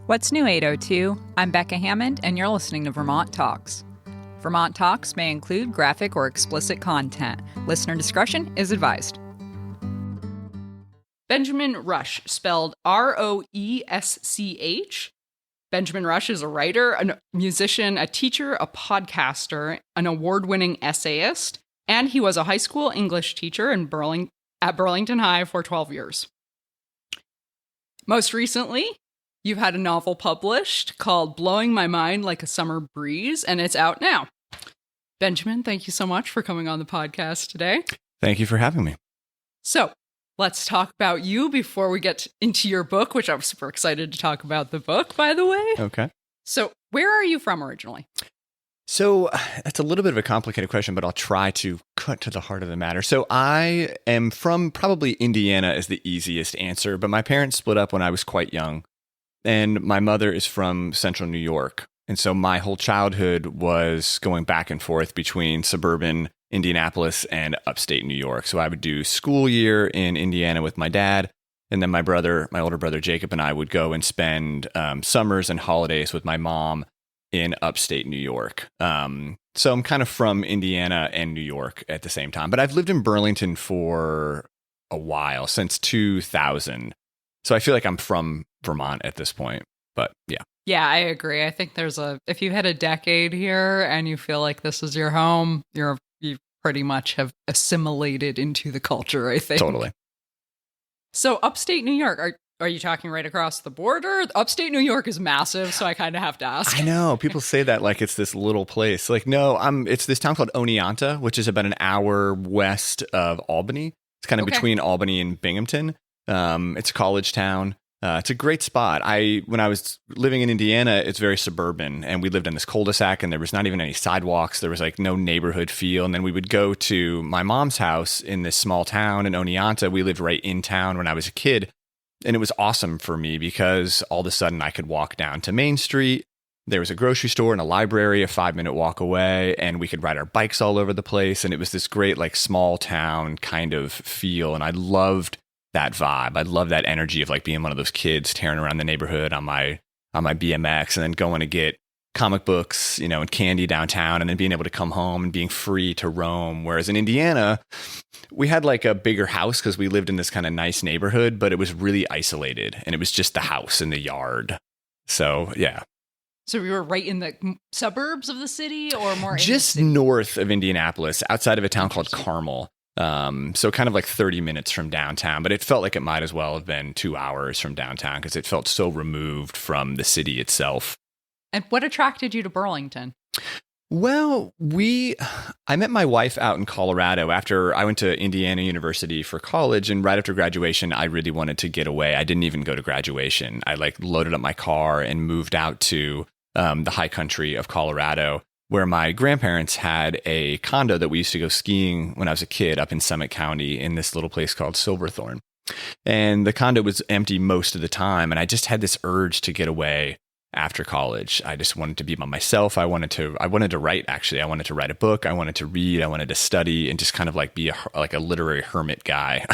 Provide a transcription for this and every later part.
What's new, 802? I'm Becca Hammond, and you're listening to Vermont Talks. Vermont Talks may include graphic or explicit content. Listener discretion is advised. Benjamin Roesch, spelled Roesch. Benjamin Roesch is a writer, a musician, a teacher, a podcaster, an award-winning essayist, and he was a high school English teacher at Burlington High for 12 years. Most recently, you've had a novel published called Blowin My Mind Like a Summer Breeze, and it's out now. Benjamin, thank you so much for coming on the podcast today. Thank you for having me. So, let's talk about you before we get into your book, which I'm super excited to talk about the book, by the way. Okay. So, where are you from originally? So that's a little bit of a complicated question, but I'll try to cut to the heart of the matter. So I am from probably Indiana is the easiest answer, but my parents split up when I was quite young, and my mother is from central New York. And so my whole childhood was going back and forth between suburban Indianapolis and upstate New York. So I would do school year in Indiana with my dad, and then my older brother Jacob, and I would go and spend summers and holidays with my mom in upstate New York. So I'm kind of from Indiana and New York at the same time, but I've lived in Burlington for a while, since 2000. So I feel like I'm from Vermont at this point, but yeah. Yeah, I agree. I think if you had a decade here and you feel like this is your home, you pretty much have assimilated into the culture, I think. Totally. So upstate New York, are you talking right across the border? Upstate New York is massive, so I kind of have to ask. I know. People say that like it's this little place. Like, no, it's this town called Oneonta, which is about an hour west of Albany. It's kind of between Albany and Binghamton. It's a college town. It's a great spot. When I was living in Indiana, it's very suburban, and we lived in this cul-de-sac, and there was not even any sidewalks. There was like no neighborhood feel. And then we would go to my mom's house in this small town in Oneonta. We lived right in town when I was a kid. And it was awesome for me because all of a sudden I could walk down to Main Street. There was a grocery store and a library a 5-minute walk away, and we could ride our bikes all over the place. And it was this great, like, small town kind of feel. And I loved that vibe. I loved that energy of like being one of those kids tearing around the neighborhood on my BMX, and then going to get comic books, and candy downtown, and then being able to come home and being free to roam. Whereas in Indiana, we had like a bigger house because we lived in this kind of nice neighborhood, but it was really isolated, and it was just the house and the yard. So, yeah. So we were right in the suburbs of the city, or more just north of Indianapolis, outside of a town called Carmel. So kind of like 30 minutes from downtown, but it felt like it might as well have been 2 hours from downtown because it felt so removed from the city itself. And what attracted you to Burlington? Well, I met my wife out in Colorado after I went to Indiana University for college, and right after graduation, I really wanted to get away. I didn't even go to graduation. I loaded up my car and moved out to the high country of Colorado, where my grandparents had a condo that we used to go skiing when I was a kid up in Summit County in this little place called Silverthorne. And the condo was empty most of the time, and I just had this urge to get away. After college, I just wanted to be by myself. I wanted to write, actually. I wanted to write a book. I wanted to read. I wanted to study and just kind of like be a literary hermit guy.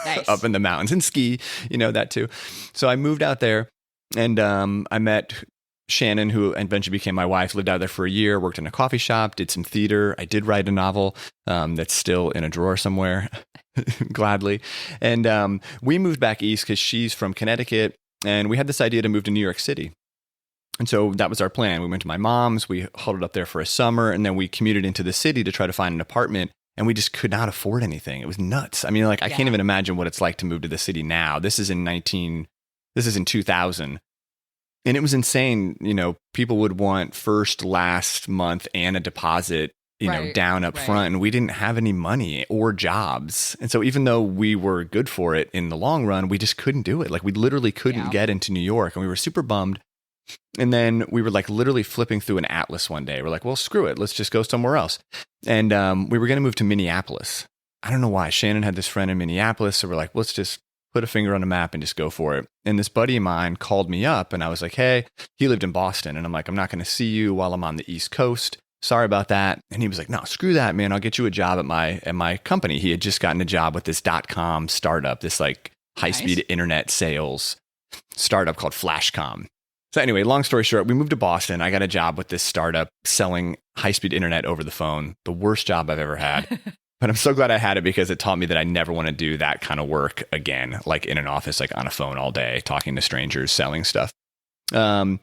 Nice. Up in the mountains and ski, that too. So I moved out there, and I met Shannon, who eventually became my wife, lived out there for a year, worked in a coffee shop, did some theater. I did write a novel that's still in a drawer somewhere, gladly. And we moved back east because she's from Connecticut, and we had this idea to move to New York City. And so that was our plan. We went to my mom's, we huddled up there for a summer, and then we commuted into the city to try to find an apartment, and we just could not afford anything. It was nuts. I mean, I can't even imagine what it's like to move to the city now. This is in 2000. And it was insane. People would want first, last month, and a deposit, down up front, and we didn't have any money or jobs. And so even though we were good for it in the long run, we just couldn't do it. Like, we literally couldn't get into New York, and we were super bummed. And then we were like literally flipping through an atlas one day. We're like, well, screw it. Let's just go somewhere else. And we were going to move to Minneapolis. I don't know why. Shannon had this friend in Minneapolis. So we're like, let's just put a finger on a map and just go for it. And this buddy of mine called me up, and I was like, hey, he lived in Boston. And I'm like, I'm not going to see you while I'm on the East Coast. Sorry about that. And he was like, no, screw that, man. I'll get you a job at my company. He had just gotten a job with this .com startup, this like high-speed internet sales startup called Flashcom. So anyway, long story short, we moved to Boston. I got a job with this startup selling high-speed internet over the phone. The worst job I've ever had. But I'm so glad I had it because it taught me that I never want to do that kind of work again, like in an office, like on a phone all day, talking to strangers, selling stuff. And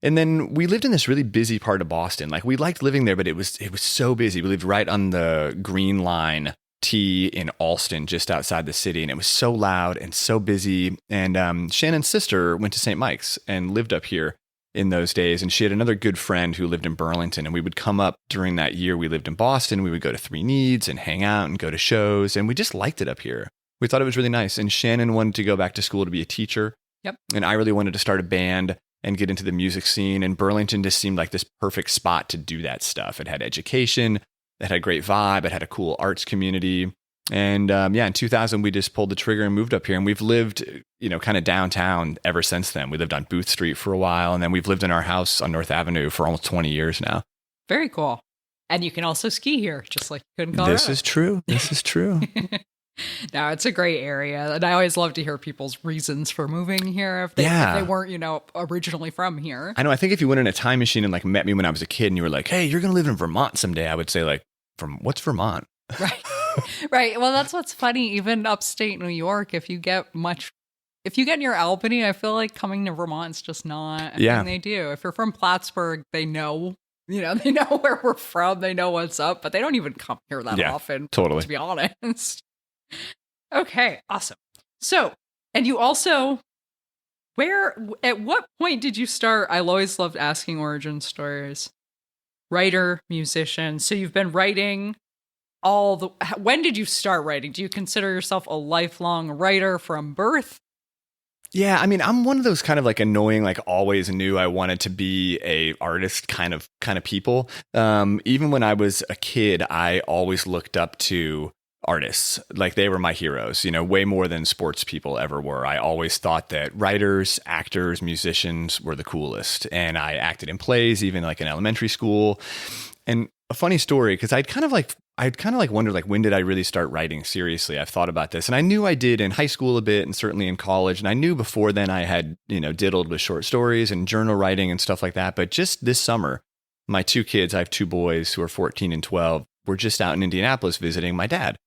then we lived in this really busy part of Boston. Like we liked living there, but it was so busy. We lived right on the Green Line T in Allston, just outside the city. And it was so loud and so busy. And Shannon's sister went to St. Mike's and lived up here in those days. And she had another good friend who lived in Burlington. And we would come up during that year we lived in Boston. We would go to Three Needs and hang out and go to shows. And we just liked it up here. We thought it was really nice. And Shannon wanted to go back to school to be a teacher. Yep. And I really wanted to start a band and get into the music scene. And Burlington just seemed like this perfect spot to do that stuff. It had education. It had a great vibe. It had a cool arts community. And in 2000, we just pulled the trigger and moved up here. And we've lived, kind of downtown ever since then. We lived on Booth Street for a while. And then we've lived in our house on North Avenue for almost 20 years now. Very cool. And you can also ski here, just like you could in Colorado. This is true. No, it's a great area. And I always love to hear people's reasons for moving here if they weren't, originally from here. I know. I think if you went in a time machine and like met me when I was a kid and you were like, hey, you're going to live in Vermont someday, I would say like, what's Vermont? Right. Right. Well, that's what's funny. Even upstate New York, if you get near Albany, I feel like coming to Vermont's just not a thing they do. If you're from Plattsburgh, they know where we're from. They know what's up, but they don't even come here that often. Totally. To be honest. Okay, awesome. So, and you also, at what point did you start? I always loved asking origin stories. Writer, musician. So you've been writing when did you start writing? Do you consider yourself a lifelong writer from birth? Yeah, I mean, I'm one of those kind of like annoying, like always knew I wanted to be a artist kind of people. Even when I was a kid, I always looked up to artists. Like they were my heroes, way more than sports people ever were. I always thought that writers, actors, musicians were the coolest. And I acted in plays, even like in elementary school. And a funny story, because I'd kind of like wondered, like, when did I really start writing seriously? I've thought about this. And I knew I did in high school a bit and certainly in college. And I knew before then I had, diddled with short stories and journal writing and stuff like that. But just this summer, my two kids, I have two boys who are 14 and 12, were just out in Indianapolis visiting my dad.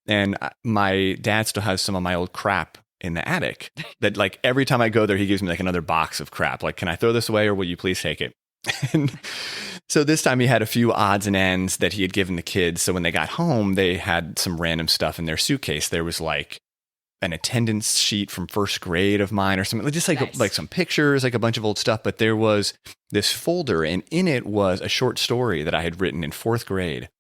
And my dad still has some of my old crap in the attic that like every time I go there, he gives me like another box of crap. Like, can I throw this away or will you please take it? And so this time he had a few odds and ends that he had given the kids. So when they got home, they had some random stuff in their suitcase. There was like an attendance sheet from first grade of mine or something, just like, nice. Like some pictures, like a bunch of old stuff. But there was this folder and in it was a short story that I had written in fourth grade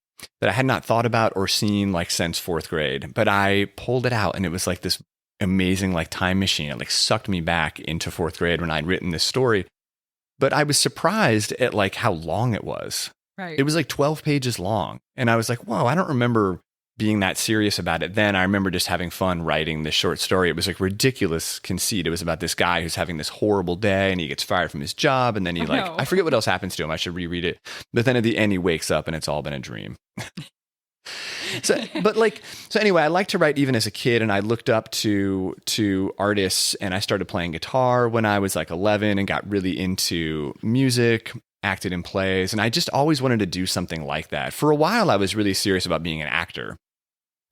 that I had not thought about or seen like since fourth grade. But I pulled it out and it was like this amazing like time machine. It like sucked me back into fourth grade when I'd written this story. But I was surprised at like how long it was. Right. It was like 12 pages long. And I was like, whoa, I don't remember being that serious about it then. I remember just having fun writing this short story. It was like ridiculous conceit. It was about this guy who's having this horrible day and he gets fired from his job. And then he I forget what else happens to him. I should reread it. But then at the end, he wakes up and it's all been a dream. So anyway, I liked to write even as a kid, and I looked up to artists, and I started playing guitar when I was like 11 and got really into music, acted in plays, and I just always wanted to do something like that. For a while, I was really serious about being an actor.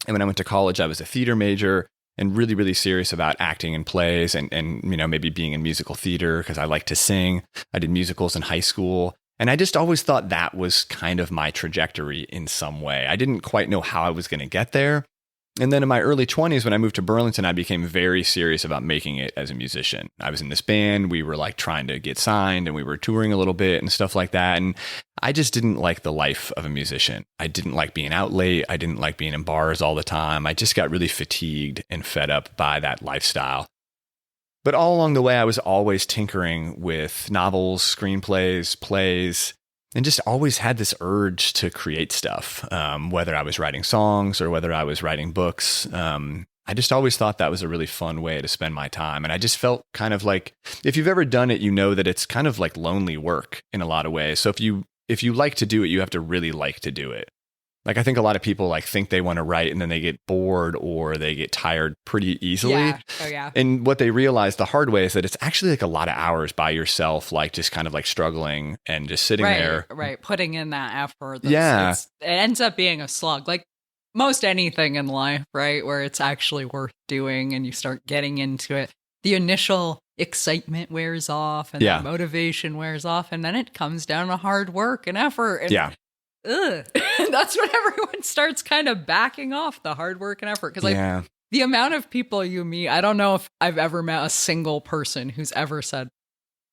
And when I went to college, I was a theater major and really, really serious about acting in plays and maybe being in musical theater because I like to sing. I did musicals in high school. And I just always thought that was kind of my trajectory in some way. I didn't quite know how I was going to get there. And then in my early 20s, when I moved to Burlington, I became very serious about making it as a musician. I was in this band. We were like trying to get signed and we were touring a little bit and stuff like that. And I just didn't like the life of a musician. I didn't like being out late. I didn't like being in bars all the time. I just got really fatigued and fed up by that lifestyle. But all along the way, I was always tinkering with novels, screenplays, plays, and just always had this urge to create stuff, whether I was writing songs or whether I was writing books. I just always thought that was a really fun way to spend my time. And I just felt kind of like, if you've ever done it, you know that it's kind of like lonely work in a lot of ways. So if you like to do it, you have to really like to do it. Like, I think a lot of people like think they want to write and then they get bored or they get tired pretty easily. Yeah. Oh, yeah. And what they realize the hard way is that it's actually like a lot of hours by yourself, like just kind of like struggling and just sitting there. Right. Putting in that effort. Yeah. It ends up being a slug. Like most anything in life, right? Where it's actually worth doing and you start getting into it. The initial excitement wears off and the motivation wears off. And then it comes down to hard work and effort. And that's when everyone starts kind of backing off the hard work and effort. Because like the amount of people you meet, I don't know if I've ever met a single person who's ever said,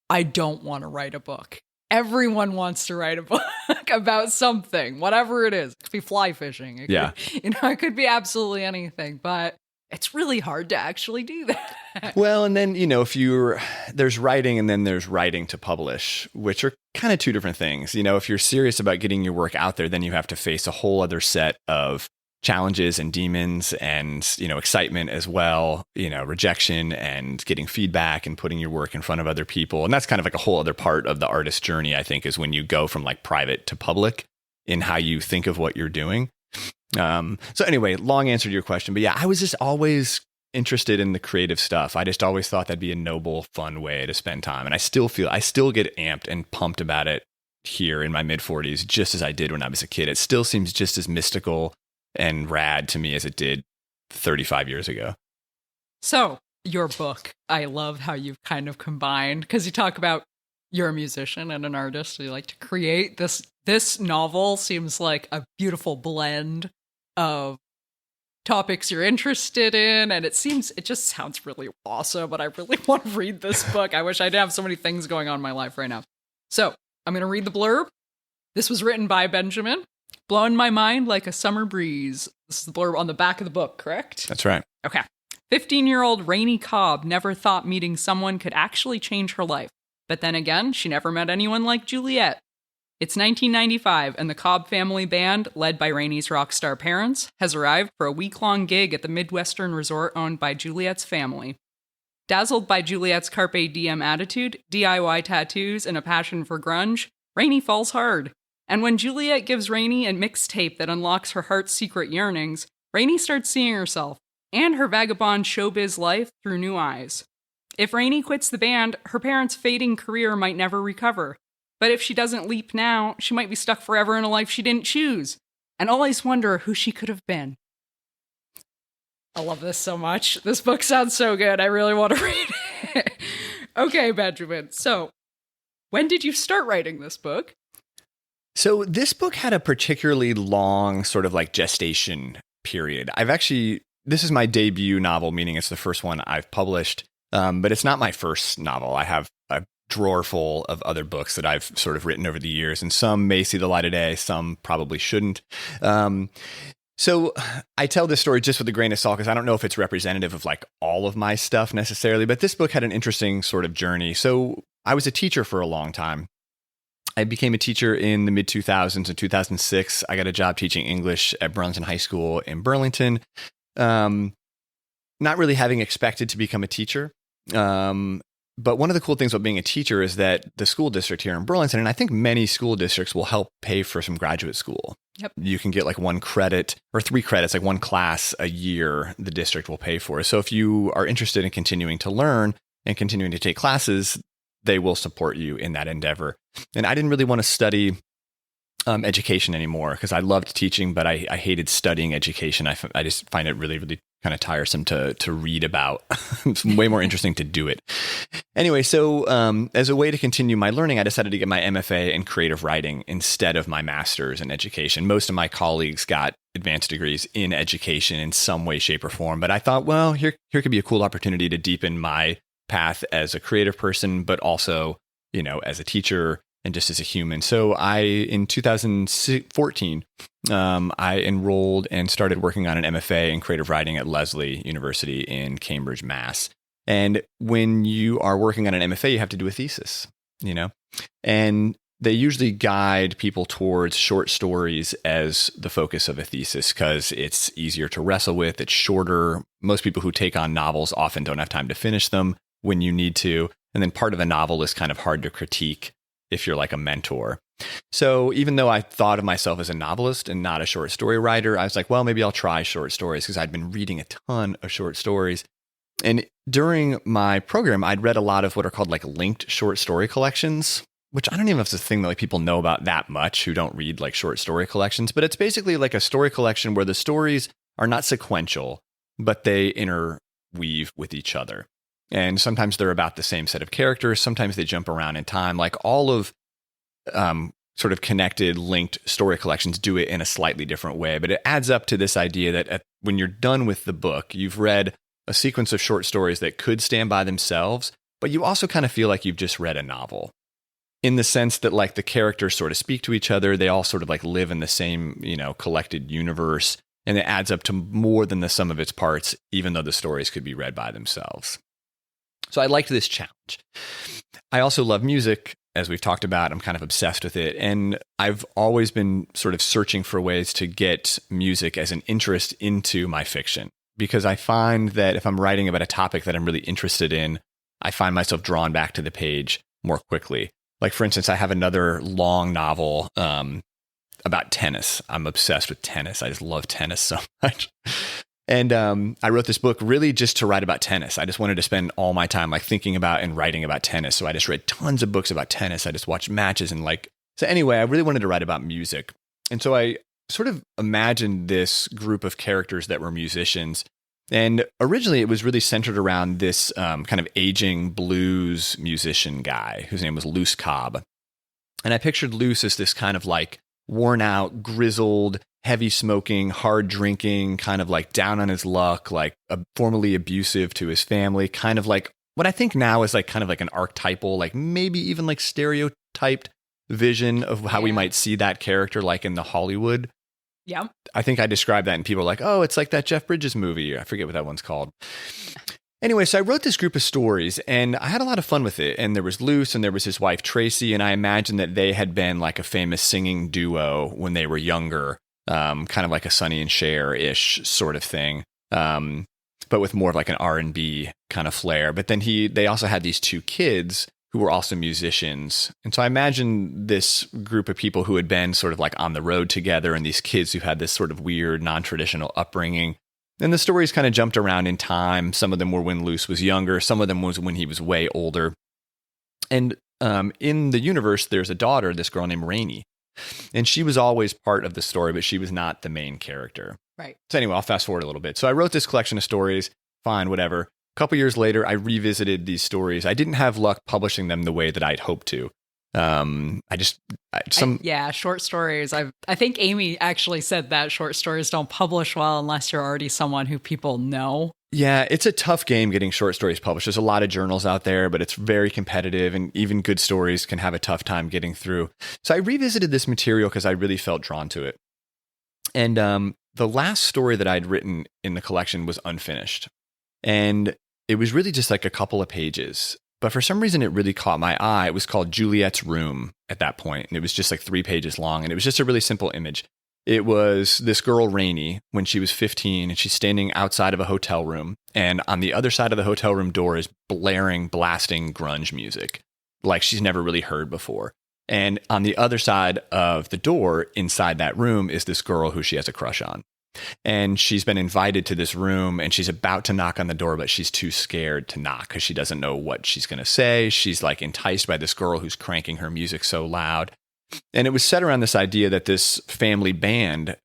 I don't want to write a book. Everyone wants to write a book about something, whatever it is. It could be fly fishing. It could, it could be absolutely anything, but it's really hard to actually do that. Well, and then, there's writing and then there's writing to publish, which are kind of two different things. If you're serious about getting your work out there, then you have to face a whole other set of challenges and demons and, excitement as well, rejection and getting feedback and putting your work in front of other people. And that's kind of like a whole other part of the artist journey, I think, is when you go from like private to public in how you think of what you're doing. So anyway, long answer to your question, but I was just always interested in the creative stuff. I just always thought that'd be a noble, fun way to spend time. And I still get amped and pumped about it here in my mid 40s, just as I did when I was a kid. It still seems just as mystical and rad to me as it did 35 years ago. So your book, I love how you've kind of combined, because you talk about you're a musician and an artist, so you like to create. This novel seems like a beautiful blend of topics you're interested in, and it just sounds really awesome, but I really want to read this book. I wish I didn't have so many things going on in my life right now. So I'm going to read the blurb. This was written by Benjamin. Blowin' my mind like a summer breeze. This is the blurb on the back of the book, correct? That's right. Okay. 15-year-old Rainey Cobb never thought meeting someone could actually change her life. But then again, she never met anyone like Juliet. It's 1995, and the Cobb family band, led by Rainey's rock star parents, has arrived for a week-long gig at the Midwestern resort owned by Juliet's family. Dazzled by Juliet's carpe diem attitude, DIY tattoos, and a passion for grunge, Rainey falls hard. And when Juliet gives Rainey a mixtape that unlocks her heart's secret yearnings, Rainey starts seeing herself and her vagabond showbiz life through new eyes. If Rainey quits the band, her parents' fading career might never recover. But if she doesn't leap now, she might be stuck forever in a life she didn't choose, and always wonder who she could have been. I love this so much. This book sounds so good. I really want to read it. Okay, Benjamin. So, when did you start writing this book? So this book had a particularly long sort of like gestation period. This is my debut novel, meaning it's the first one I've published, but it's not my first novel. I have a drawer full of other books that I've sort of written over the years, and some may see the light of day, some probably shouldn't. So I tell this story just with a grain of salt because I don't know if it's representative of like all of my stuff necessarily, but this book had an interesting sort of journey. So I was a teacher for a long time. I became a teacher in the mid-2000s. In 2006, I got a job teaching English at Burlington High School in Burlington. Not really having expected to become a teacher. But one of the cool things about being a teacher is that the school district here in Burlington, and I think many school districts, will help pay for some graduate school. Yep. You can get like 1 credit or 3 credits, like 1 class a year the district will pay for. So if you are interested in continuing to learn and continuing to take classes, they will support you in that endeavor. And I didn't really want to study education anymore because I loved teaching, but I hated studying education. I just find it really, really kind of tiresome to read about. It's way more interesting to do it. Anyway, so as a way to continue my learning, I decided to get my MFA in creative writing instead of my master's in education. Most of my colleagues got advanced degrees in education in some way, shape, or form. But I thought, well, here could be a cool opportunity to deepen my path as a creative person, but also, as a teacher and just as a human. So in 2014, I enrolled and started working on an MFA in creative writing at Lesley University in Cambridge, Mass. And when you are working on an MFA, you have to do a thesis, and they usually guide people towards short stories as the focus of a thesis because it's easier to wrestle with. It's shorter. Most people who take on novels often don't have time to finish them when you need to. And then part of a novel is kind of hard to critique if you're like a mentor. So even though I thought of myself as a novelist and not a short story writer, I was like, well, maybe I'll try short stories because I'd been reading a ton of short stories. And during my program, I'd read a lot of what are called like linked short story collections, which I don't even know if it's a thing that like people know about that much who don't read like short story collections. But it's basically like a story collection where the stories are not sequential, but they interweave with each other. And sometimes they're about the same set of characters. Sometimes they jump around in time. Like all of sort of connected, linked story collections do it in a slightly different way. But it adds up to this idea that when you're done with the book, you've read a sequence of short stories that could stand by themselves, but you also kind of feel like you've just read a novel in the sense that like the characters sort of speak to each other. They all sort of like live in the same, collected universe. And it adds up to more than the sum of its parts, even though the stories could be read by themselves. So I liked this challenge. I also love music. As we've talked about, I'm kind of obsessed with it. And I've always been sort of searching for ways to get music as an interest into my fiction, because I find that if I'm writing about a topic that I'm really interested in, I find myself drawn back to the page more quickly. Like, for instance, I have another long novel about tennis. I'm obsessed with tennis. I just love tennis so much. And I wrote this book really just to write about tennis. I just wanted to spend all my time like thinking about and writing about tennis. So I just read tons of books about tennis. I just watched matches and so anyway, I really wanted to write about music. And so I sort of imagined this group of characters that were musicians. And originally it was really centered around this kind of aging blues musician guy whose name was Luce Cobb. And I pictured Luce as this kind of like worn out, grizzled, heavy smoking, hard drinking, kind of like down on his luck, like formerly abusive to his family, kind of like what I think now is like kind of like an archetypal, like maybe even like stereotyped vision of how we might see that character like in the Hollywood. Yeah. I think I described that and people are like, oh, it's like that Jeff Bridges movie. I forget what that one's called. Anyway, so I wrote this group of stories and I had a lot of fun with it. And there was Luce and there was his wife, Tracy. And I imagined that they had been like a famous singing duo when they were younger. Kind of like a Sonny and Cher-ish sort of thing, but with more of like an R&B kind of flair. But then they also had these two kids who were also musicians. And so I imagine this group of people who had been sort of like on the road together and these kids who had this sort of weird, non-traditional upbringing. And the stories kind of jumped around in time. Some of them were when Luce was younger. Some of them was when he was way older. And in the universe, there's a daughter, this girl named Rainey. And she was always part of the story, but she was not the main character. Right. So anyway, I'll fast forward a little bit. So I wrote this collection of stories. Fine, whatever. A couple years later, I revisited these stories. I didn't have luck publishing them the way that I'd hoped to. Short stories. I think Amy actually said that short stories don't publish well unless you're already someone who people know. Yeah, it's a tough game getting short stories published. There's a lot of journals out there, but it's very competitive, and even good stories can have a tough time getting through. So I revisited this material because I really felt drawn to it. And the last story that I'd written in the collection was unfinished. And it was really just like a couple of pages. But for some reason, it really caught my eye. It was called Juliet's Room at that point, and it was just like 3 pages long, and it was just a really simple image. It was this girl, Rainey, when she was 15, and she's standing outside of a hotel room. And on the other side of the hotel room door is blasting grunge music, like she's never really heard before. And on the other side of the door, inside that room, is this girl who she has a crush on. And she's been invited to this room, and she's about to knock on the door, but she's too scared to knock because she doesn't know what she's going to say. She's like enticed by this girl who's cranking her music so loud. And it was set around this idea that this family band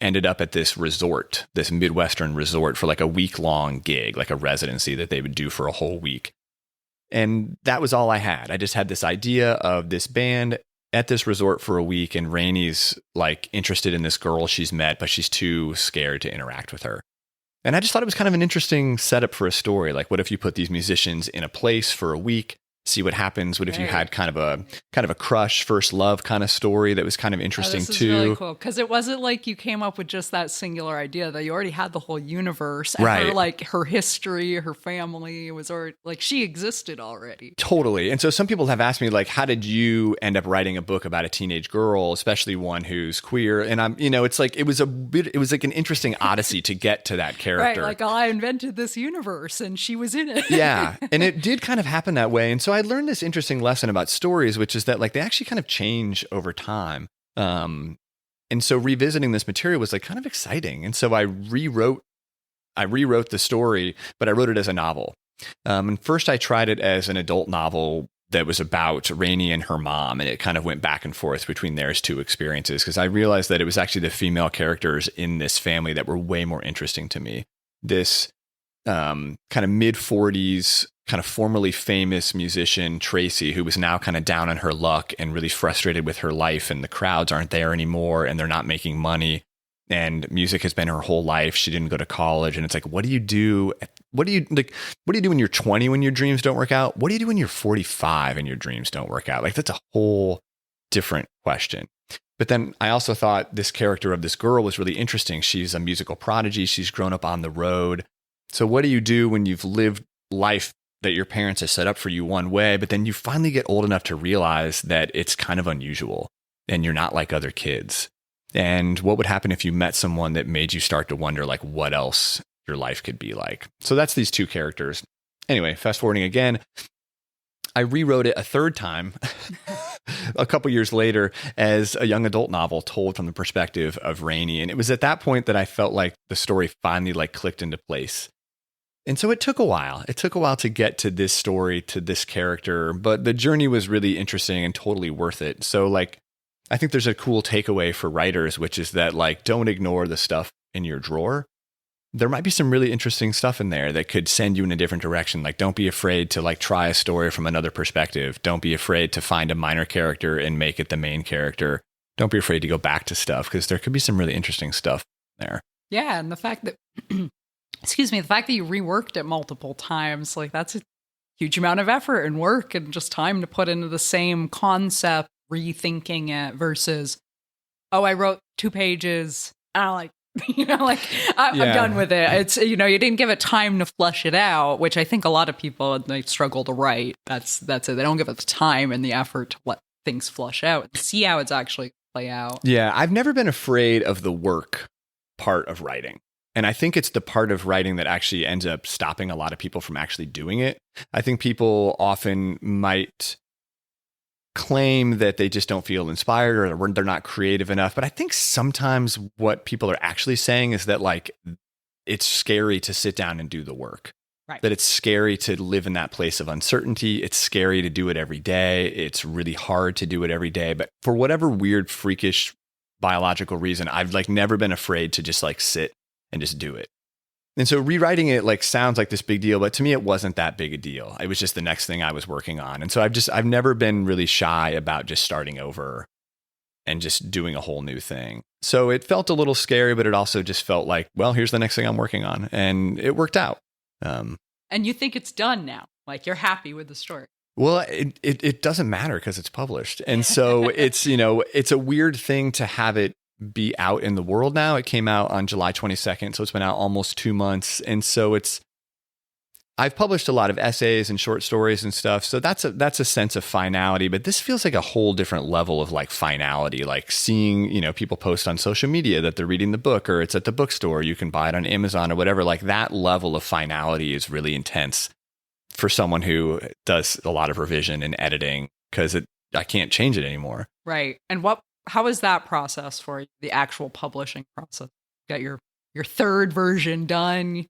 ended up at this resort, this Midwestern resort, for like a week-long gig, like a residency that they would do for a whole week. And that was all I had. I just had this idea of this band at this resort for a week, and Rainey's like interested in this girl she's met, but she's too scared to interact with her. And I just thought it was kind of an interesting setup for a story. Like, what if you put these musicians in a place for a week, see what happens? What if you had kind of a crush, first love kind of story that was kind of interesting this is too? Really cool, because it wasn't like you came up with just that singular idea. That you already had the whole universe, and right? her history, her family was already like she existed already. Totally. And so some people have asked me like, how did you end up writing a book about a teenage girl, especially one who's queer? And I'm, it's like it was like an interesting odyssey to get to that character. Right, like I invented this universe, and she was in it. Yeah, and it did kind of happen that way. And so I learned this interesting lesson about stories, which is that like they actually kind of change over time. And so revisiting this material was like kind of exciting. And so I rewrote the story, but I wrote it as a novel. And first I tried it as an adult novel that was about Rainey and her mom. And it kind of went back and forth between their two experiences, because I realized that it was actually the female characters in this family that were way more interesting to me. This kind of mid-40s, kind of formerly famous musician, Tracy, who was now kind of down on her luck and really frustrated with her life, and the crowds aren't there anymore and they're not making money. And music has been her whole life. She didn't go to college. And it's like, what do you do? What do you do when you're 20 when your dreams don't work out? What do you do when you're 45 and your dreams don't work out? Like, that's a whole different question. But then I also thought this character of this girl was really interesting. She's a musical prodigy. She's grown up on the road. So what do you do when you've lived life that your parents have set up for you one way, but then you finally get old enough to realize that it's kind of unusual and you're not like other kids? And what would happen if you met someone that made you start to wonder like what else your life could be like? So that's these two characters. Anyway, fast forwarding again, I rewrote it a third time a couple years later as a young adult novel told from the perspective of Rainey. And it was at that point that I felt like the story finally like clicked into place. And so it took a while. It took a while to get to this story, to this character, but the journey was really interesting and totally worth it. So like, I think there's a cool takeaway for writers, which is that like, don't ignore the stuff in your drawer. There might be some really interesting stuff in there that could send you in a different direction. Like, don't be afraid to like try a story from another perspective. Don't be afraid to find a minor character and make it the main character. Don't be afraid to go back to stuff, because there could be some really interesting stuff there. Yeah. And the fact that, the fact that you reworked it multiple times, like that's a huge amount of effort and work and just time to put into the same concept, rethinking it versus, oh, I wrote 2 pages. And I'm like, I'm done with it. It's, you didn't give it time to flesh it out, which I think a lot of people, they struggle to write. That's it. They don't give it the time and the effort to let things flush out and see how it's actually play out. Yeah. I've never been afraid of the work part of writing. And I think it's the part of writing that actually ends up stopping a lot of people from actually doing it. I think people often might claim that they just don't feel inspired or they're not creative enough. But I think sometimes what people are actually saying is that like, it's scary to sit down and do the work. Right. That it's scary to live in that place of uncertainty. It's scary to do it every day. It's really hard to do it every day. But for whatever weird, freakish biological reason, I've like never been afraid to just like sit and just do it. And so rewriting it like sounds like this big deal, but to me, it wasn't that big a deal. It was just the next thing I was working on. And so I've never been really shy about just starting over and just doing a whole new thing. So it felt a little scary, but it also just felt like, well, here's the next thing I'm working on. And it worked out. And you think it's done now? Like you're happy with the story? Well, it doesn't matter because it's published. And so it's, it's a weird thing to have it be out in the world now. It came out on July 22nd. So it's been out almost 2 months. And so I've published a lot of essays and short stories and stuff. So that's a sense of finality, but this feels like a whole different level of like finality, like seeing, people post on social media that they're reading the book or it's at the bookstore, you can buy it on Amazon or whatever. Like that level of finality is really intense for someone who does a lot of revision and editing, because I can't change it anymore. Right. And how is that process for you, the actual publishing process? You got your third version done.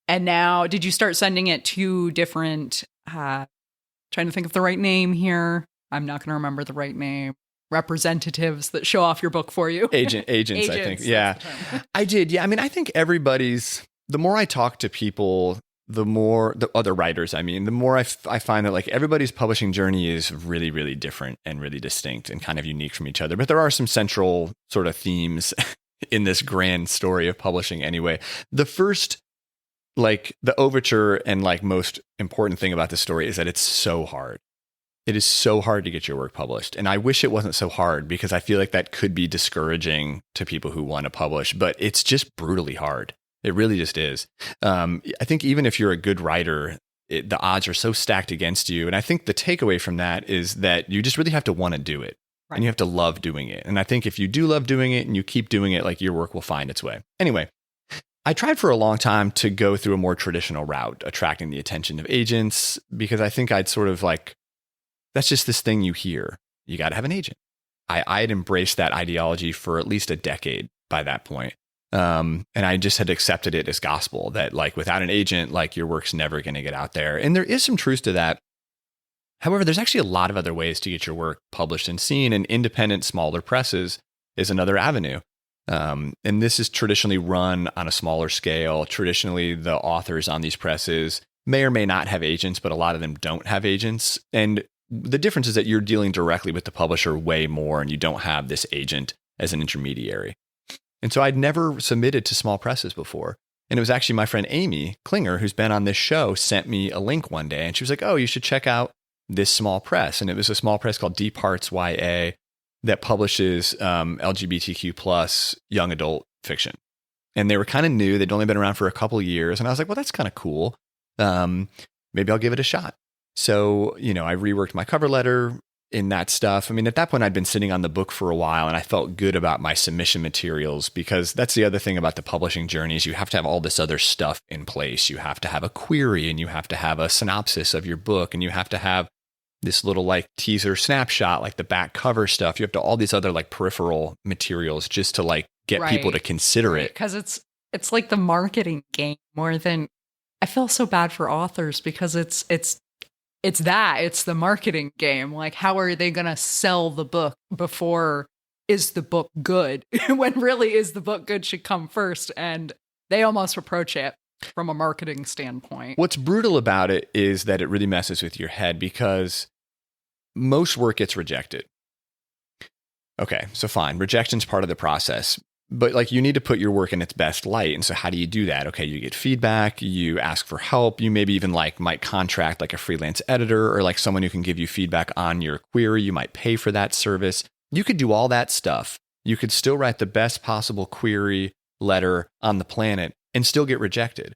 And now, did you start sending it to different, trying to think of the right name here. I'm not going to remember the right name. Representatives that show off your book for you. Agents, I think. Yeah, I did. Yeah. I mean, I think the more I talk to people, the more the other writers, the more I find that like everybody's publishing journey is really, really different and really distinct and kind of unique from each other. But there are some central sort of themes in this grand story of publishing anyway. The first, like the overture and like most important thing about this story is that it's so hard. It is so hard to get your work published. And I wish it wasn't so hard, because I feel like that could be discouraging to people who want to publish, but it's just brutally hard. It really just is. I think even if you're a good writer, the odds are so stacked against you. And I think the takeaway from that is that you just really have to want to do it. Right. And you have to love doing it. And I think if you do love doing it and you keep doing it, like your work will find its way. Anyway, I tried for a long time to go through a more traditional route, attracting the attention of agents, because I think I'd sort of like, that's just this thing you hear. You got to have an agent. I had embraced that ideology for at least a decade by that point. And I just had accepted it as gospel that like without an agent, like your work's never going to get out there. And there is some truth to that. However, there's actually a lot of other ways to get your work published and seen, and independent, smaller presses is another avenue. And this is traditionally run on a smaller scale. Traditionally, the authors on these presses may or may not have agents, but a lot of them don't have agents. And the difference is that you're dealing directly with the publisher way more, and you don't have this agent as an intermediary. And so I'd never submitted to small presses before. And it was actually my friend Amy Klinger, who's been on this show, sent me a link one day. And she was like, oh, you should check out this small press. And it was a small press called Deep Hearts YA that publishes LGBTQ plus young adult fiction. And they were kind of new. They'd only been around for a couple of years. And I was like, well, that's kind of cool. Maybe I'll give it a shot. So, I reworked my cover letter in that stuff. I mean, at that point, I'd been sitting on the book for a while, and I felt good about my submission materials, because that's the other thing about the publishing journey is you have to have all this other stuff in place. You have to have a query, and you have to have a synopsis of your book, and you have to have this little like teaser snapshot, like the back cover stuff. You have to all these other like peripheral materials just to like get people to consider it. Because it's like the marketing game more than, I feel so bad for authors because it's the marketing game. Like, how are they going to sell the book before is the book good? When really is the book good should come first. And they almost approach it from a marketing standpoint. What's brutal about it is that it really messes with your head because most work gets rejected. Okay, so fine. Rejection's part of the process. But like you need to put your work in its best light. And so how do you do that? Okay, you get feedback, you ask for help, you maybe even like might contract like a freelance editor or like someone who can give you feedback on your query. You might pay for that service. You could do all that stuff. You could still write the best possible query letter on the planet and still get rejected.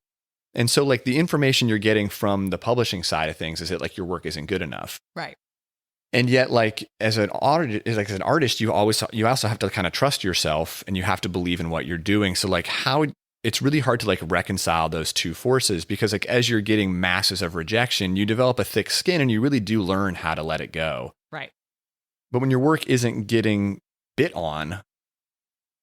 And so like the information you're getting from the publishing side of things is that like your work isn't good enough. Right. And yet, like as an artist, you also have to kind of trust yourself and you have to believe in what you're doing. So like it's really hard to like reconcile those two forces because like as you're getting masses of rejection, you develop a thick skin and you really do learn how to let it go. Right. But when your work isn't getting bit on,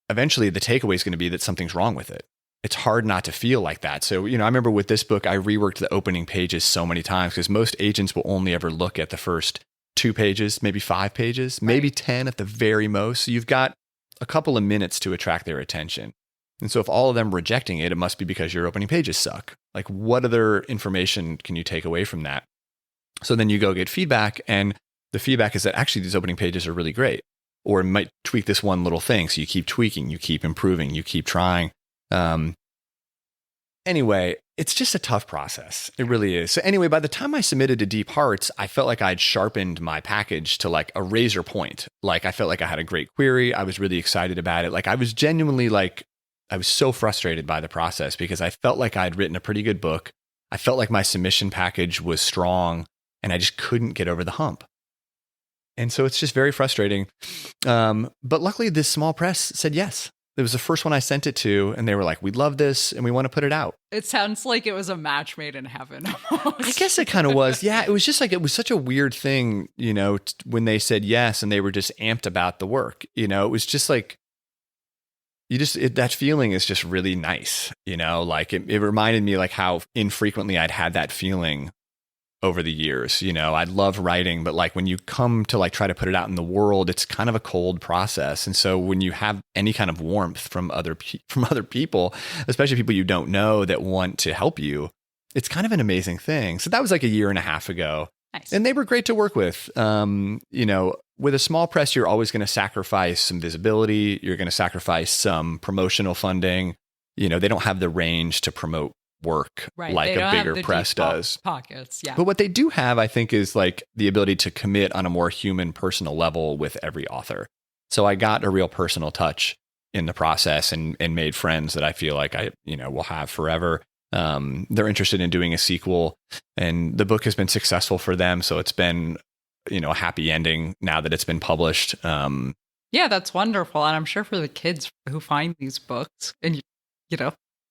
eventually the takeaway is going to be that something's wrong with it. It's hard not to feel like that. So, I remember with this book, I reworked the opening pages so many times because most agents will only ever look at the first 2 pages, maybe 5 pages, maybe 10 at the very most. So you've got a couple of minutes to attract their attention. And so if all of them are rejecting it, it must be because your opening pages suck. Like what other information can you take away from that? So then you go get feedback, and the feedback is that actually these opening pages are really great, or it might tweak this one little thing. So you keep tweaking, you keep improving, you keep trying. Anyway, it's just a tough process. It really is. So anyway, by the time I submitted to Deep Hearts, I felt like I'd sharpened my package to like a razor point. Like I felt like I had a great query. I was really excited about it. Like I was genuinely like, I was so frustrated by the process because I felt like I'd written a pretty good book. I felt like my submission package was strong and I just couldn't get over the hump. And so it's just very frustrating. But luckily this small press said yes. It was the first one I sent it to, and they were like, we love this, and we want to put it out. It sounds like it was a match made in heaven. I guess it kind of was. Yeah, it was just like, it was such a weird thing, when they said yes, and they were just amped about the work. It was just like, that feeling is just really nice, like it reminded me like how infrequently I'd had that feeling over the years. I love writing, but like when you come to like try to put it out in the world, it's kind of a cold process. And so when you have any kind of warmth from other people, especially people you don't know that want to help you, it's kind of an amazing thing. So that was like 1.5 years ago. Nice. And they were great to work with. With a small press, you're always going to sacrifice some visibility. You're going to sacrifice some promotional funding. They don't have the range to promote work like a bigger press does. Pockets, yeah. But what they do have, I think, is like the ability to commit on a more human, personal level with every author. So I got a real personal touch in the process and made friends that I feel like I will have forever. They're interested in doing a sequel, and the book has been successful for them. So it's been a happy ending now that it's been published. Yeah, that's wonderful, and I'm sure for the kids who find these books and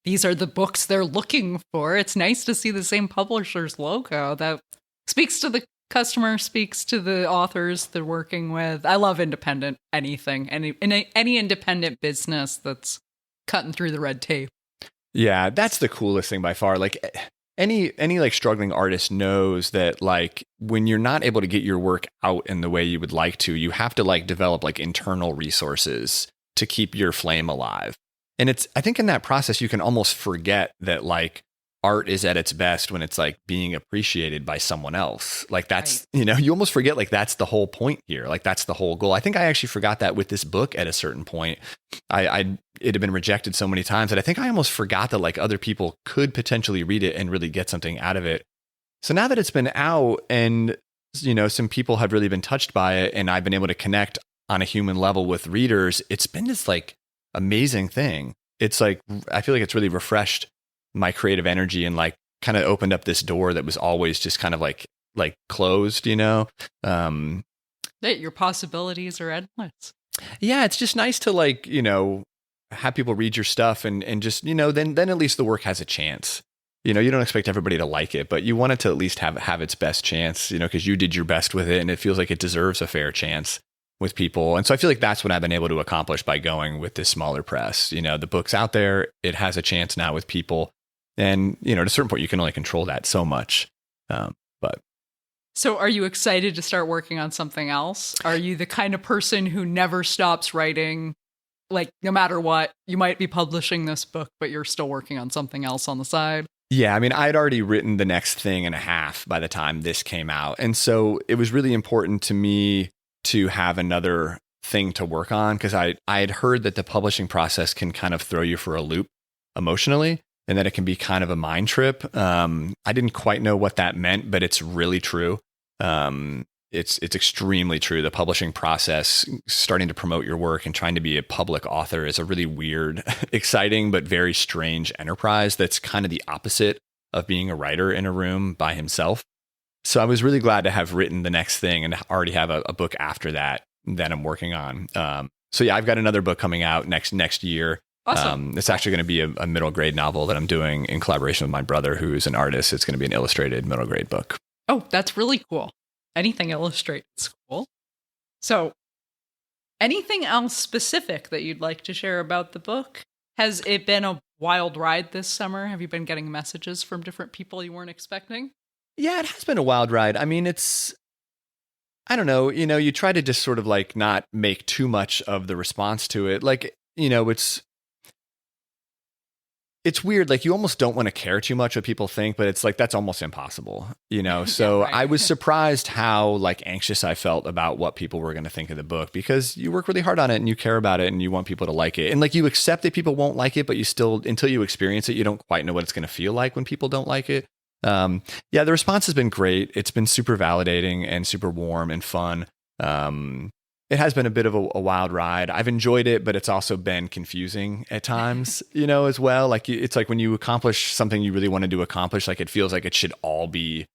these are the books they're looking for. It's nice to see the same publisher's logo that speaks to the customer, speaks to the authors they're working with. I love independent anything, any independent business that's cutting through the red tape. Yeah, that's the coolest thing by far. Like any like struggling artist knows that like when you're not able to get your work out in the way you would like to, you have to like develop like internal resources to keep your flame alive. And I think in that process, you can almost forget that like art is at its best when it's like being appreciated by someone else. Like that's, right. You almost forget like that's the whole point here. Like that's the whole goal. I think I actually forgot that with this book at a certain point. It had been rejected so many times that I think I almost forgot that like other people could potentially read it and really get something out of it. So now that it's been out and, some people have really been touched by it and I've been able to connect on a human level with readers, it's been this like amazing thing. It's like, I feel like it's really refreshed my creative energy and like kind of opened up this door that was always just kind of like closed, Your possibilities are endless. Yeah, it's just nice to like, have people read your stuff and just, then at least the work has a chance. You don't expect everybody to like it, but you want it to at least have its best chance, because you did your best with it and it feels like it deserves a fair chance with people. And so I feel like that's what I've been able to accomplish by going with this smaller press. The book's out there, it has a chance now with people. And, at a certain point, you can only control that so much. So are you excited to start working on something else? Are you the kind of person who never stops writing? Like, no matter what, you might be publishing this book, but you're still working on something else on the side? Yeah, I mean, I had already written the next thing and a half by the time this came out. And so it was really important to me to have another thing to work on because I had heard that the publishing process can kind of throw you for a loop emotionally and that it can be kind of a mind trip. I didn't quite know what that meant, but it's really true. It's extremely true. The publishing process, starting to promote your work and trying to be a public author is a really weird, exciting, but very strange enterprise that's kind of the opposite of being a writer in a room by himself. So I was really glad to have written the next thing and already have a book after that I'm working on. So yeah, I've got another book coming out next year. Awesome. It's actually going to be a middle grade novel that I'm doing in collaboration with my brother, who's an artist. It's going to be an illustrated middle grade book. Oh, that's really cool. Anything illustrated is cool. So anything else specific that you'd like to share about the book? Has it been a wild ride this summer? Have you been getting messages from different people you weren't expecting? Yeah, it has been a wild ride. I mean, I don't know, you try to just sort of like not make too much of the response to it. Like, it's weird. Like you almost don't want to care too much what people think, but it's like, that's almost impossible, So Yeah, right. I was surprised how like anxious I felt about what people were going to think of the book because you work really hard on it and you care about it and you want people to like it. And like you accept that people won't like it, but you still, until you experience it, you don't quite know what it's going to feel like when people don't like it. Yeah, the response has been great. It's been super validating and super warm and fun. It has been a bit of a wild ride. I've enjoyed it, but it's also been confusing at times, as well. Like it's like when you accomplish something you really wanted to accomplish, like it feels like it should all be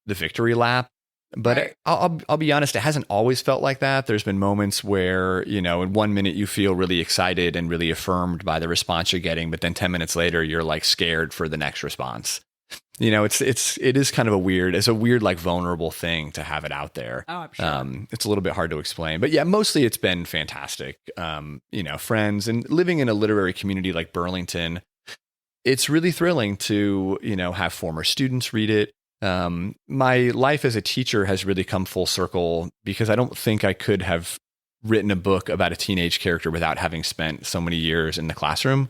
the victory lap. But Right. I'll be honest, it hasn't always felt like that. There's been moments where, in 1 minute you feel really excited and really affirmed by the response you're getting, but then 10 minutes later you're like scared for the next response. It is kind of a weird like vulnerable thing to have it out there. Oh, I'm sure. It's a little bit hard to explain, but yeah, mostly it's been fantastic. Friends and living in a literary community like Burlington, it's really thrilling to, have former students read it. My life as a teacher has really come full circle because I don't think I could have written a book about a teenage character without having spent so many years in the classroom.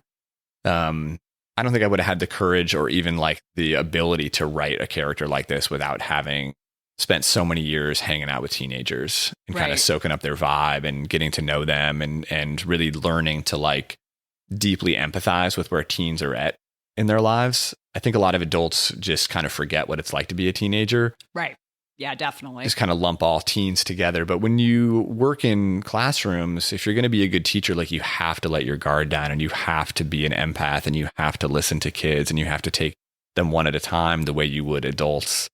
I don't think I would have had the courage or even like the ability to write a character like this without having spent so many years hanging out with teenagers and kind of Right. soaking up their vibe and getting to know them and really learning to like deeply empathize with where teens are at in their lives. I think a lot of adults just kind of forget what it's like to be a teenager. Right. Yeah, definitely. Just kind of lump all teens together. But when you work in classrooms, if you're going to be a good teacher, like you have to let your guard down and you have to be an empath and you have to listen to kids and you have to take them one at a time the way you would adults.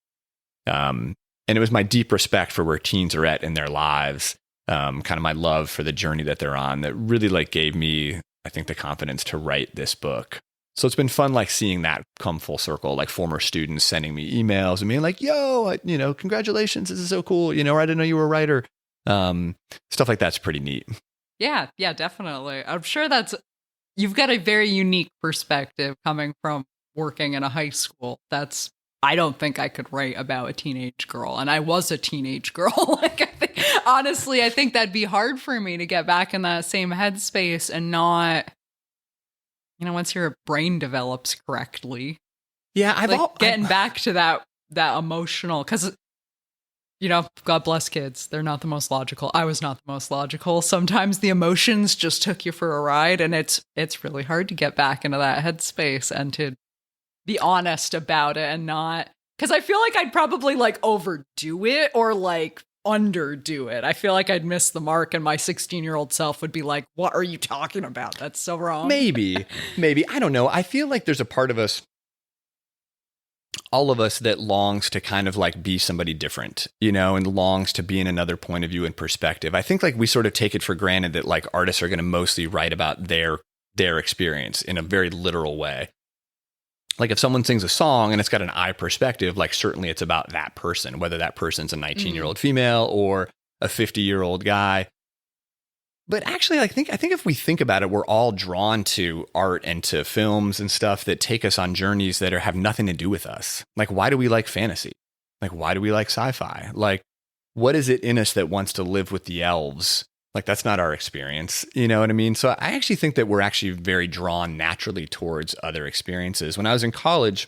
And it was my deep respect for where teens are at in their lives, kind of my love for the journey that they're on that really like gave me, I think, the confidence to write this book. So it's been fun, like seeing that come full circle, like former students sending me emails and being like, yo, congratulations. This is so cool. Or I didn't know you were a writer. Stuff like that's pretty neat. Yeah, definitely. I'm sure you've got a very unique perspective coming from working in a high school. I don't think I could write about a teenage girl, and I was a teenage girl. Honestly, I think that'd be hard for me to get back in that same headspace and not, once your brain develops correctly. Yeah, getting back to that emotional, because God bless kids. They're not the most logical. I was not the most logical. Sometimes the emotions just took you for a ride, and it's really hard to get back into that headspace and to be honest about it and not, because I feel like I'd probably overdo it or underdo it. I feel like I'd miss the mark, and my 16-year-old self would be like, what are you talking about? That's so wrong. Maybe. I don't know. I feel like there's a part of us, all of us, that longs to kind of be somebody different, and longs to be in another point of view and perspective. I think we sort of take it for granted that artists are going to mostly write about their experience in a very literal way. If someone sings a song and it's got an I perspective, certainly it's about that person, whether that person's a 19-year-old female or a 50-year-old guy. But actually, I think if we think about it, we're all drawn to art and to films and stuff that take us on journeys that have nothing to do with us. Why do we like fantasy? Why do we like sci-fi? What is it in us that wants to live with the elves? That's not our experience. You know what I mean? So I actually think that we're actually very drawn naturally towards other experiences. When I was in college,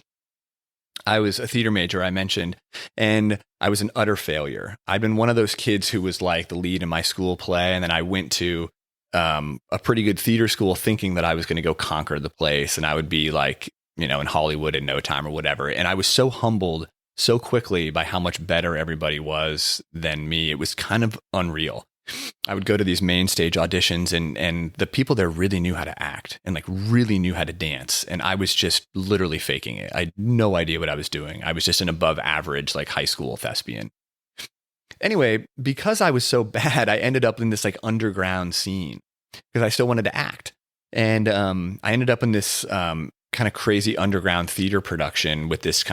I was a theater major, I mentioned, and I was an utter failure. I'd been one of those kids who was the lead in my school play. And then I went to a pretty good theater school thinking that I was going to go conquer the place. And I would be in Hollywood in no time or whatever. And I was so humbled so quickly by how much better everybody was than me. It was kind of unreal. I would go to these main stage auditions and the people there really knew how to act and really knew how to dance. And I was just literally faking it. I had no idea what I was doing. I was just an above average, high school thespian. Anyway, because I was so bad, I ended up in this underground scene because I still wanted to act. And I ended up in this kind of crazy underground theater production with this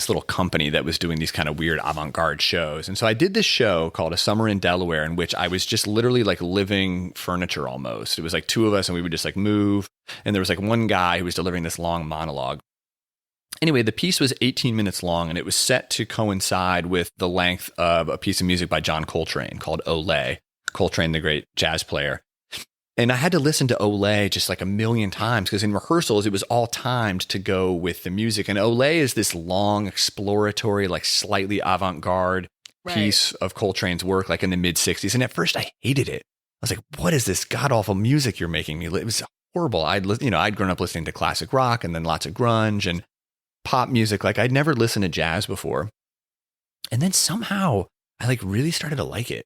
little company that was doing these kind of weird avant-garde shows. And so I did this show called A Summer in Delaware, in which I was just literally living furniture almost. It was two of us and we would just move. And there was one guy who was delivering this long monologue. Anyway, the piece was 18 minutes long and it was set to coincide with the length of a piece of music by John Coltrane called Ole. Coltrane, the great jazz player. And I had to listen to Ole just a million times because in rehearsals, it was all timed to go with the music. And Ole is this long, exploratory, slightly avant-garde piece of Coltrane's work, in the mid-'60s. And at first I hated it. I was like, what is this god-awful music you're making me? It was horrible. I'd grown up listening to classic rock and then lots of grunge and pop music. I'd never listened to jazz before. And then somehow I really started to like it.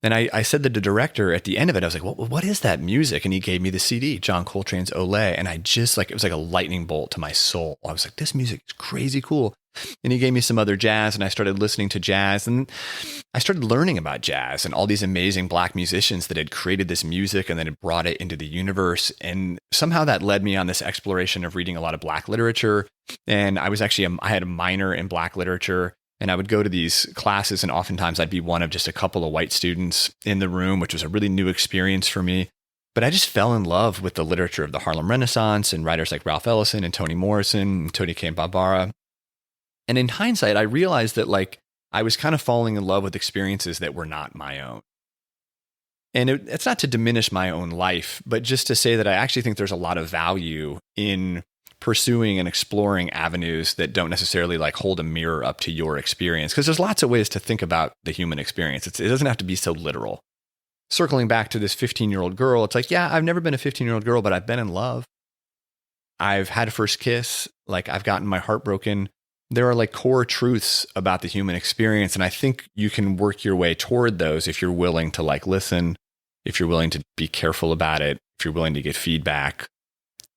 And I said to the director at the end of it, I was like, what is that music? And he gave me the CD, John Coltrane's Ole. And I just it was like a lightning bolt to my soul. I was like, this music is crazy cool. And he gave me some other jazz and I started listening to jazz. And I started learning about jazz and all these amazing Black musicians that had created this music and then had brought it into the universe. And somehow that led me on this exploration of reading a lot of Black literature. And I had a minor in Black literature. And I would go to these classes and oftentimes I'd be one of just a couple of white students in the room, which was a really new experience for me. But I just fell in love with the literature of the Harlem Renaissance and writers like Ralph Ellison and Toni Morrison and Tony K. Barbara. And in hindsight, I realized that I was kind of falling in love with experiences that were not my own. And it's not to diminish my own life, but just to say that I actually think there's a lot of value in pursuing and exploring avenues that don't necessarily hold a mirror up to your experience. Because there's lots of ways to think about the human experience. It doesn't have to be so literal. Circling back to this 15-year-old girl, it's yeah, I've never been a 15-year-old girl, but I've been in love. I've had a first kiss. I've gotten my heart broken. There are core truths about the human experience. And I think you can work your way toward those if you're willing to listen, if you're willing to be careful about it, if you're willing to get feedback.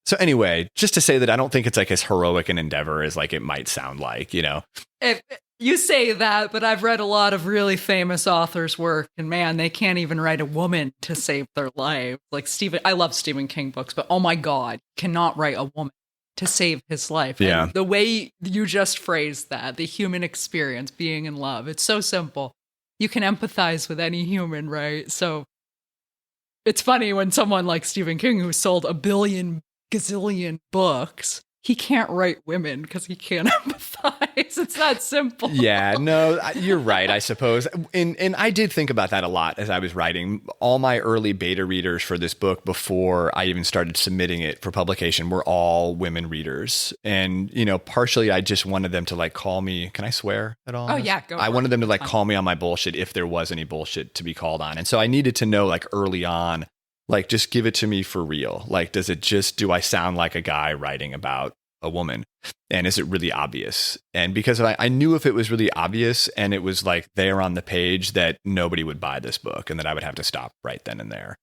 So anyway, just to say that I don't think it's as heroic an endeavor as it might sound like. You say that, but I've read a lot of really famous authors' work, and man, they can't even write a woman to save their life. Like I love Stephen King books, but oh my God, cannot write a woman to save his life. Yeah. And the way you just phrased that, the human experience, being in love, it's so simple. You can empathize with any human, right? So it's funny when someone like Stephen King, who sold a billion gazillion books, he can't write women because he can't empathize. It's that simple. Yeah, no, you're right, I suppose. And I did think about that a lot as I was writing. All my early beta readers for this book before I even started submitting it for publication were all women readers. And, partially I just wanted them to like call me. Can I swear at all? Oh, yeah, go I wanted them to like call me on my bullshit if there was any bullshit to be called on. And so I needed to know like early on, like, just give it to me for real. Like, do I sound like a guy writing about a woman? And is it really obvious? And because I knew if it was really obvious and it was like there on the page, that nobody would buy this book and that I would have to stop right then and there.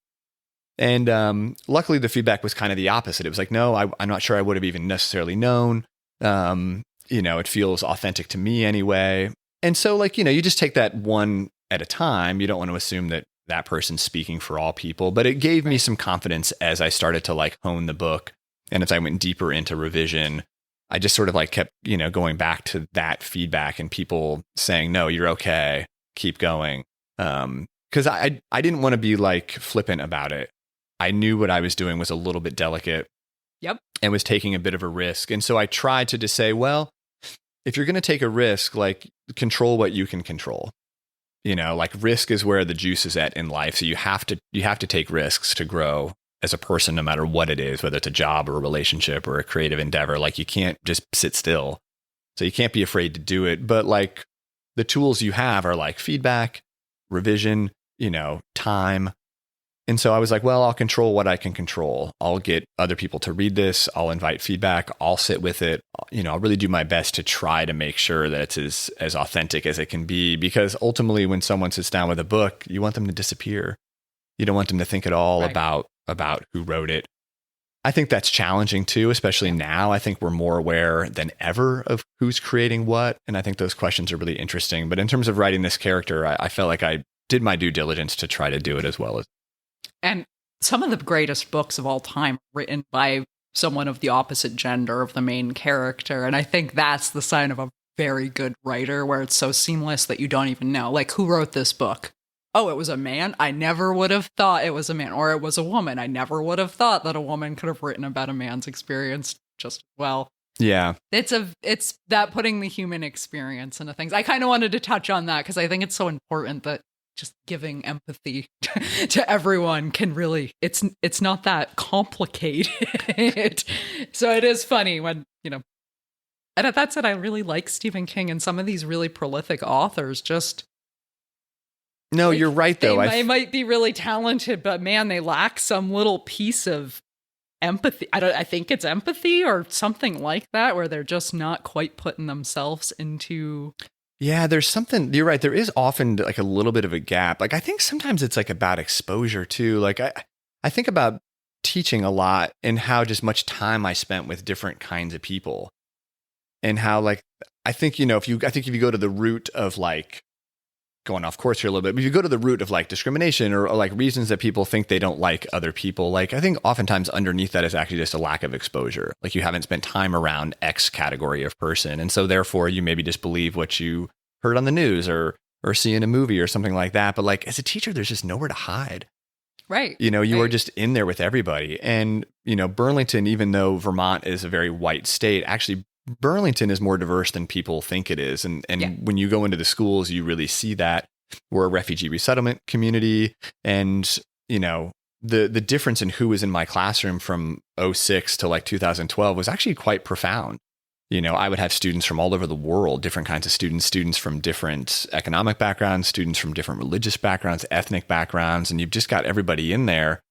And luckily, the feedback was kind of the opposite. It was like, no, I'm not sure I would have even necessarily known. It feels authentic to me anyway. And so, like, you just take that one at a time. You don't want to assume that person's speaking for all people, but it gave me some confidence as I started to like hone the book. And as I went deeper into revision, I just sort of like kept, going back to that feedback and people saying, no, you're okay, keep going. Because I didn't want to be like flippant about it. I knew what I was doing was a little bit delicate. Yep. And was taking a bit of a risk. And so I tried to just say, well, if you're going to take a risk, like control what you can control. Like risk is where the juice is at in life. So you have to take risks to grow as a person, no matter what it is, whether it's a job or a relationship or a creative endeavor. Like you can't just sit still. So you can't be afraid to do it. But like the tools you have are like feedback, revision, time. And so I was like, well, I'll control what I can control. I'll get other people to read this. I'll invite feedback. I'll sit with it. I'll really do my best to try to make sure that it's as authentic as it can be. Because ultimately, when someone sits down with a book, you want them to disappear. You don't want them to think at all right. about who wrote it. I think that's challenging too, especially now. I think we're more aware than ever of who's creating what. And I think those questions are really interesting. But in terms of writing this character, I felt like I did my due diligence to try to do it as well as. And some of the greatest books of all time written by someone of the opposite gender of the main character. And I think that's the sign of a very good writer, where it's so seamless that you don't even know. Like, who wrote this book? Oh, it was a man? I never would have thought it was a man. Or it was a woman. I never would have thought that a woman could have written about a man's experience just well. Yeah. It's that putting the human experience into things. I kind of wanted to touch on that because I think it's so important that just giving empathy to everyone can really, it's not that complicated. So it is funny when, and that said, I really like Stephen King, and some of these really prolific authors just. No, you're right, though. They might be really talented, but man, they lack some little piece of empathy. I think it's empathy or something like that, where they're just not quite putting themselves into. Yeah, there's something, you're right. There is often like a little bit of a gap. Like, I think sometimes it's like about exposure too. Like I think about teaching a lot and how just much time I spent with different kinds of people, and how like, I think, if you go to the root of like, going off course here a little bit, but if you go to the root of like discrimination or like reasons that people think they don't like other people, like I think oftentimes underneath that is actually just a lack of exposure. Like you haven't spent time around X category of person. And so therefore you maybe just believe what you heard on the news or see in a movie or something like that. But like as a teacher, there's just nowhere to hide. Right. You are just in there with everybody. And, Burlington, even though Vermont is a very white state, actually Burlington is more diverse than people think it is. And when you go into the schools, you really see that. We're a refugee resettlement community. And, the difference in who was in my classroom from 2006 to like 2012 was actually quite profound. I would have students from all over the world, different kinds of students from different economic backgrounds, students from different religious backgrounds, ethnic backgrounds, and you've just got everybody in there.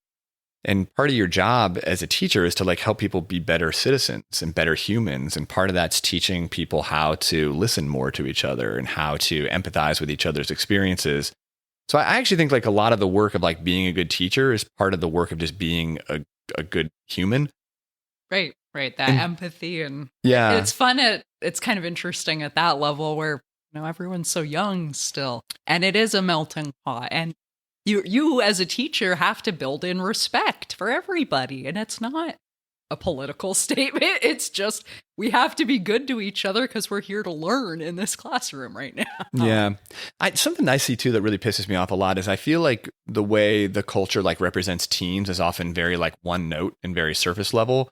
And part of your job as a teacher is to like help people be better citizens and better humans. And part of that's teaching people how to listen more to each other and how to empathize with each other's experiences. So I actually think like a lot of the work of like being a good teacher is part of the work of just being a good human. Right. That empathy. And yeah, it's fun. It's kind of interesting at that level where everyone's so young still. And it is a melting pot. And you as a teacher have to build in respect for everybody. And it's not a political statement. It's just we have to be good to each other because we're here to learn in this classroom right now. Yeah. Something I see too that really pisses me off a lot is I feel like the way the culture like represents teens is often very like one note and very surface level.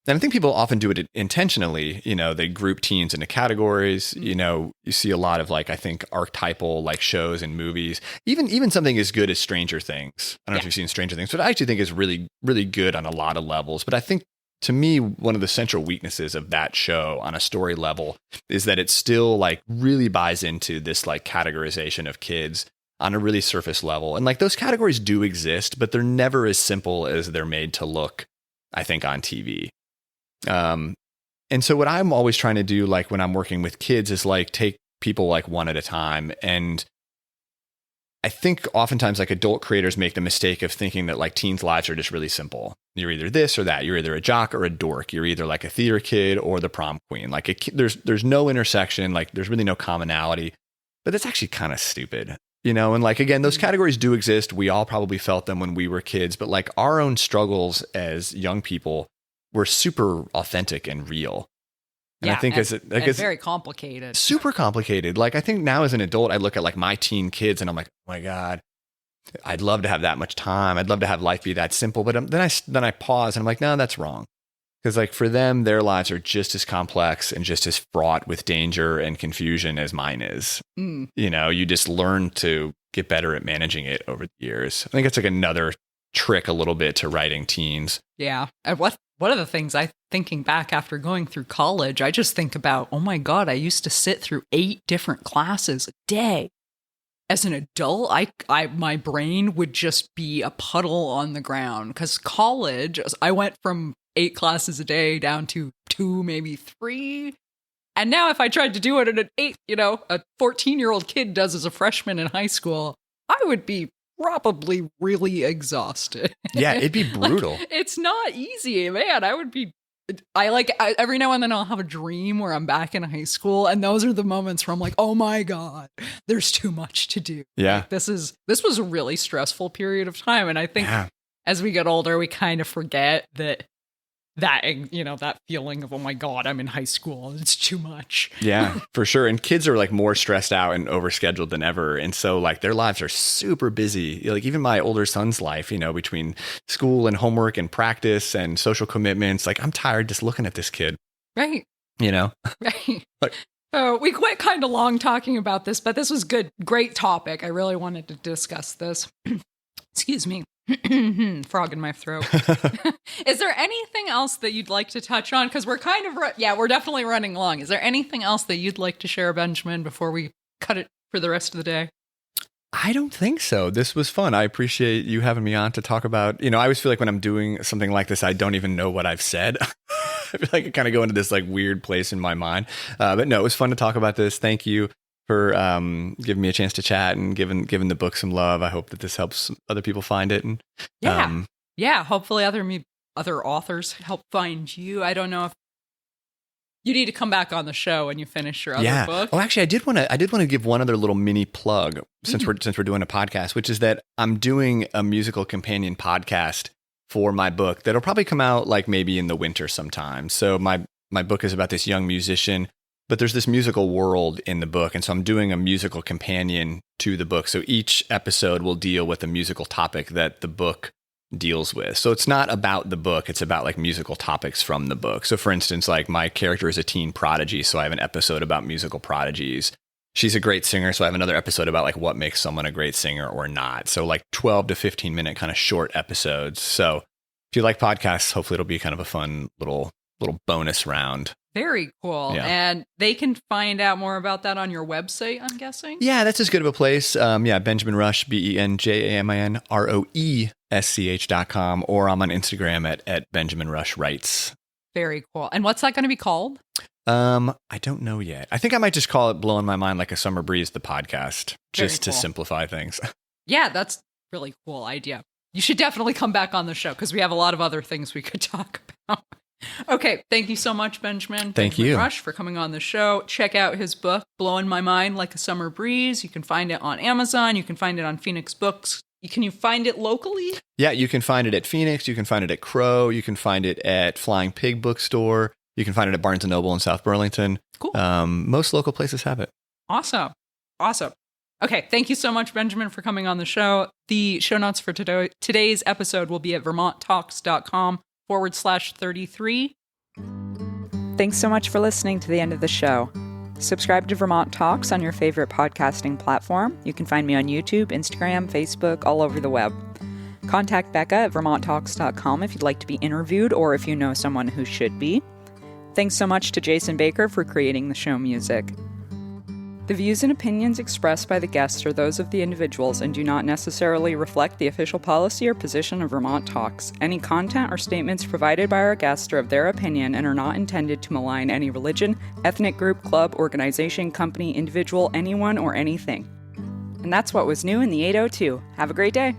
And I think people often do it intentionally. They group teens into categories. You see a lot of like, I think archetypal like shows and movies, even something as good as Stranger Things. I don't know if you've seen Stranger Things, but I actually think is really, really good on a lot of levels. But I think to me, one of the central weaknesses of that show on a story level is that it still like really buys into this like categorization of kids on a really surface level. And like those categories do exist, but they're never as simple as they're made to look, I think, on TV. And so what I'm always trying to do, like when I'm working with kids, is like take people like one at a time. And I think oftentimes like adult creators make the mistake of thinking that like teens' lives are just really simple. You're either this or that. You're either a jock or a dork. You're either like a theater kid or the prom queen. Like there's no intersection. Like there's really no commonality. But that's actually kind of stupid. And like, again, those categories do exist. We all probably felt them when we were kids. But like our own struggles as young people were super authentic and real. And I think it's very complicated. Super complicated. Like I think now as an adult, I look at like my teen kids and I'm like, oh my God, I'd love to have that much time. I'd love to have life be that simple. But then I pause and I'm like, no, that's wrong. Because like for them, their lives are just as complex and just as fraught with danger and confusion as mine is. You just learn to get better at managing it over the years. I think it's like another trick a little bit to writing teens. Yeah. And one of the things thinking back after going through college, I just think about, oh my God, I used to sit through 8 different classes a day. As an adult, my brain would just be a puddle on the ground because college, I went from 8 classes a day down to 2, maybe 3. And now if I tried to do it at a 14-year-old kid does as a freshman in high school, I would be probably really exhausted. Yeah, it'd be brutal. Like, it's not easy, man. Every now and then I'll have a dream where I'm back in high school, and those are the moments where I'm like, oh my God, there's too much to do. Yeah. Like, this was a really stressful period of time. And I think as we get older, we kind of forget that feeling of, oh my God, I'm in high school. It's too much. Yeah, for sure. And kids are like more stressed out and overscheduled than ever. And so like their lives are super busy. Like even my older son's life, between school and homework and practice and social commitments, like I'm tired just looking at this kid. Right. Right. We went kind of long talking about this, but this was good. Great topic. I really wanted to discuss this. Excuse me. Frog in my throat. Is there anything else that you'd like to touch on? Because we're kind of, we're definitely running long. Is there anything else that you'd like to share, Benjamin, before we cut it for the rest of the day? I don't think so. This was fun. I appreciate you having me on to talk about, I always feel like when I'm doing something like this, I don't even know what I've said. I feel like I kind of go into this like weird place in my mind. But no, it was fun to talk about this. Thank you for giving me a chance to chat and giving the book some love. I hope that this helps other people find it. And hopefully other authors help find you. I don't know if you need to come back on the show when you finish your other book. Oh, actually, I did want to give one other little mini plug since we're doing a podcast, which is that I'm doing a musical companion podcast for my book that'll probably come out like maybe in the winter sometime. So my book is about this young musician, but there's this musical world in the book. And so I'm doing a musical companion to the book. So each episode will deal with a musical topic that the book deals with. So it's not about the book. It's about like musical topics from the book. So for instance, like my character is a teen prodigy. So I have an episode about musical prodigies. She's a great singer. So I have another episode about like what makes someone a great singer or not. So like 12 to 15 minute kind of short episodes. So if you like podcasts, hopefully it'll be kind of a fun little bonus round. Very cool. Yeah. And they can find out more about that on your website, I'm guessing? Yeah, that's as good of a place. Benjamin Roesch, BenjaminRoesch.com, or I'm on Instagram at Benjamin Roesch Writes. Very cool. And what's that going to be called? I don't know yet. I think I might just call it Blowin' My Mind Like a Summer Breeze, the podcast, just to simplify things. Yeah, that's a really cool idea. You should definitely come back on the show because we have a lot of other things we could talk about. Okay, thank you so much, Benjamin. Thank you. Roesch, for coming on the show. Check out his book, Blowin' My Mind Like a Summer Breeze. You can find it on Amazon. You can find it on Phoenix Books. Can you find it locally? Yeah, you can find it at Phoenix. You can find it at Crow. You can find it at Flying Pig Bookstore. You can find it at Barnes & Noble in South Burlington. Cool. Most local places have it. Awesome. Okay, thank you so much, Benjamin, for coming on the show. The show notes for today's episode will be at vermonttalks.com/33. Thanks so much for listening to the end of the show. Subscribe to Vermont Talks on your favorite podcasting platform. You can find me on YouTube, Instagram, Facebook, all over the web. Contact Becca at vermonttalks.com if you'd like to be interviewed or if you know someone who should be. Thanks so much to Jason Baker for creating the show music. The views and opinions expressed by the guests are those of the individuals and do not necessarily reflect the official policy or position of Vermont Talks. Any content or statements provided by our guests are of their opinion and are not intended to malign any religion, ethnic group, club, organization, company, individual, anyone, or anything. And that's what was new in the 802. Have a great day.